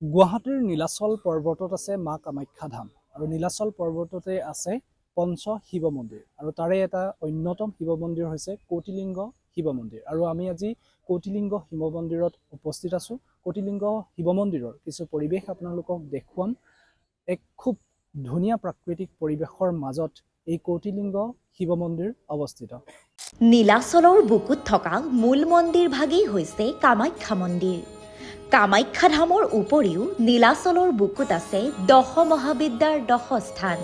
গুৱাহাটীৰ নীলাচল পৰ্বতত আছে মা কামাখ্যা ধাম আৰু নীলাচল পৰ্বততে আছে পঞ্চ শিৱ মন্দিৰ আৰু তাৰে এটা অন্যতম শিৱ মন্দিৰ হৈছে কৌটিলিংগ শিৱ মন্দিৰ আৰু আমি আজি কৌটিলিংগ শিৱ মন্দিৰত উপস্থিত আছো। কৌটিলিংগ শিৱ মন্দিৰৰ কিছু পৰিৱেশ আপোনালোকক দেখুৱাম। এক খুব ধুনীয়া প্ৰাকৃতিক পৰিৱেশৰ মাজত এই কৌটিলিংগ শিৱ মন্দিৰ অৱস্থিত। নীলাচলৰ বুকুত থকা মূল মন্দিৰভাগেই হৈছে কামাখ্যা মন্দিৰ। কামাখ্যা ধামৰ উপৰিও নীলাচলৰ বুকুত আছে দশ মহাবিদ্যাৰ দশস্থান।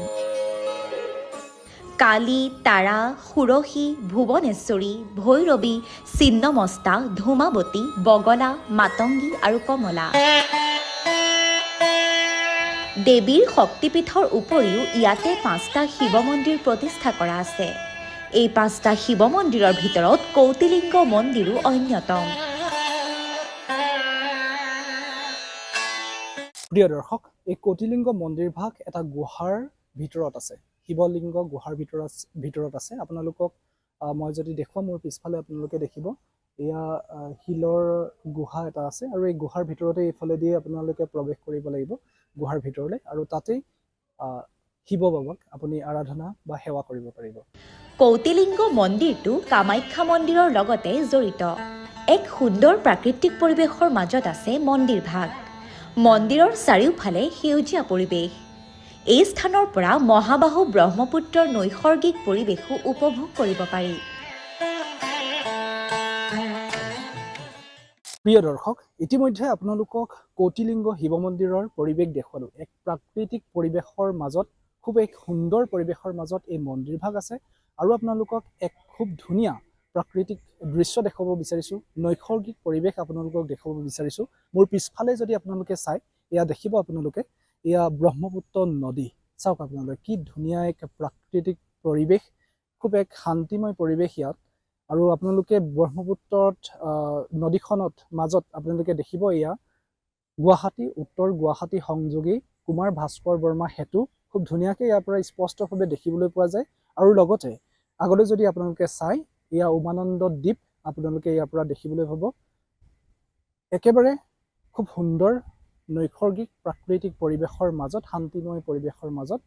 কালী, তাৰা, ষোড়শী, ভুৱনেশ্বৰী, ভৈৰৱী, ছিন্নমস্তা, ধূমাৱতী, বগলা, মাতংগী আৰু কমলা। দেৱীৰ শক্তিপীঠৰ উপৰিও ইয়াতে 5টা শিৱ মন্দিৰ প্ৰতিষ্ঠা কৰা আছে। এই 5টা শিৱ মন্দিৰৰ ভিতৰত কৌটিলিংগ মন্দিৰো অন্যতম। প্ৰিয় দৰ্শক, এই কৌটিলিংগ মন্দিৰ ভাগ এটা গুহাৰ ভিতৰত আছে। শিৱলিংগ গুহাৰ ভিতৰত আছে। আপোনালোকক মই যদি দেখুৱাম, মোৰ পিছফালে আপোনালোকে দেখিব এয়া শিলৰ গুহা এটা আছে আৰু এই গুহাৰ ভিতৰতে এইফালেদি আপোনালোকে প্ৰৱেশ কৰিব লাগিব গুহাৰ ভিতৰলৈ আৰু তাতেই শিৱ বাবাক আপুনি আৰাধনা বা সেৱা কৰিব পাৰিব। কৌটিলিংগ মন্দিৰটো কামাখ্যা মন্দিৰৰ লগতে জড়িত। এক সুন্দৰ প্ৰাকৃতিক পৰিৱেশৰ মাজত আছে মন্দিৰ ভাগ। মন্দিৰৰ চাৰিওফালে সেউজীয়া পৰিৱেশ। এই স্থানৰ পৰা মহাবাহু ব্ৰহ্মপুত্ৰৰ নৈসৰ্গিক পৰিৱেশো উপভোগ কৰিব পাৰি। প্ৰিয় দৰ্শক, ইতিমধ্যে আপোনালোকক কৌটিলিংগ শিৱ মন্দিৰৰ পৰিৱেশ দেখুৱালোঁ। এক প্ৰাকৃতিক পৰিৱেশৰ মাজত, খুব এক সুন্দৰ পৰিৱেশৰ মাজত এই মন্দিৰ ভাগ আছে আৰু আপোনালোকক এক খুব ধুনীয়া প্ৰাকৃতিক দৃশ্য দেখুৱাব বিচাৰিছোঁ, নৈসৰ্গিক পৰিৱেশ আপোনালোকক দেখুৱাব বিচাৰিছোঁ। মোৰ পিছফালে যদি আপোনালোকে চাই, এয়া দেখিব আপোনালোকে, এয়া ব্ৰহ্মপুত্ৰ নদী। চাওক আপোনালোকে, কি ধুনীয়া এক প্ৰাকৃতিক পৰিৱেশ, খুব এক শান্তিময় পৰিৱেশ ইয়াত। আৰু আপোনালোকে ব্ৰহ্মপুত্ৰত নদীখনত মাজত আপোনালোকে দেখিব এয়া গুৱাহাটী, উত্তৰ গুৱাহাটী সংযোগী কুমাৰ ভাস্কৰ বৰ্মা সেতু। খুব ধুনীয়াকৈ ইয়াৰ পৰা স্পষ্টভাৱে দেখিবলৈ পোৱা যায়। আৰু লগতে আগলৈ যদি আপোনালোকে চাই, এয়া উমানন্দ দ্বীপ আপোনালোকে ইয়াৰ পৰা দেখিবলৈ পাব। একেবাৰে খুব সুন্দৰ নৈসৰ্গিক প্ৰাকৃতিক পৰিৱেশৰ মাজত, শান্তিময় পৰিৱেশৰ মাজত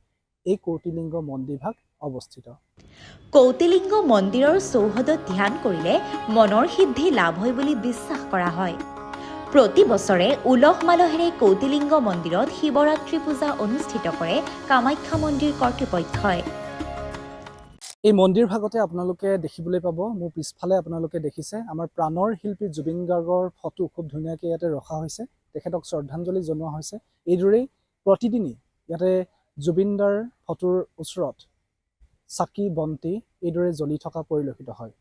এই কৌটিলিংগ মন্দিৰ ভাগ অৱস্থিত। কৌটিলিংগ মন্দিৰৰ চৌহদত ধ্যান কৰিলে মনৰ সিদ্ধি লাভ হয় বুলি বিশ্বাস কৰা হয়। প্ৰতি বছৰে উলহ মালহেৰে কৌটিলিংগ মন্দিৰত শিৱৰাত্ৰি পূজা অনুষ্ঠিত কৰে কামাখ্যা মন্দিৰ কৰ্তৃপক্ষই। এই মন্দিৰ ভাগতে আপোনালোকে দেখিবলৈ পাব, মোৰ পিছফালে আপোনালোকে দেখিছে আমাৰ প্ৰাণৰ শিল্পী জুবিন গাৰ্গৰ ফটো খুব ধুনীয়াকৈ ইয়াতে ৰখা হৈছে। তেখেতক শ্ৰদ্ধাঞ্জলি জনোৱা হৈছে। এইদৰেই প্ৰতিদিনেই ইয়াতে জুবিনদাৰ ফটোৰ ওচৰত চাকি বন্তি এইদৰে জ্বলি থকা পৰিলক্ষিত হয়।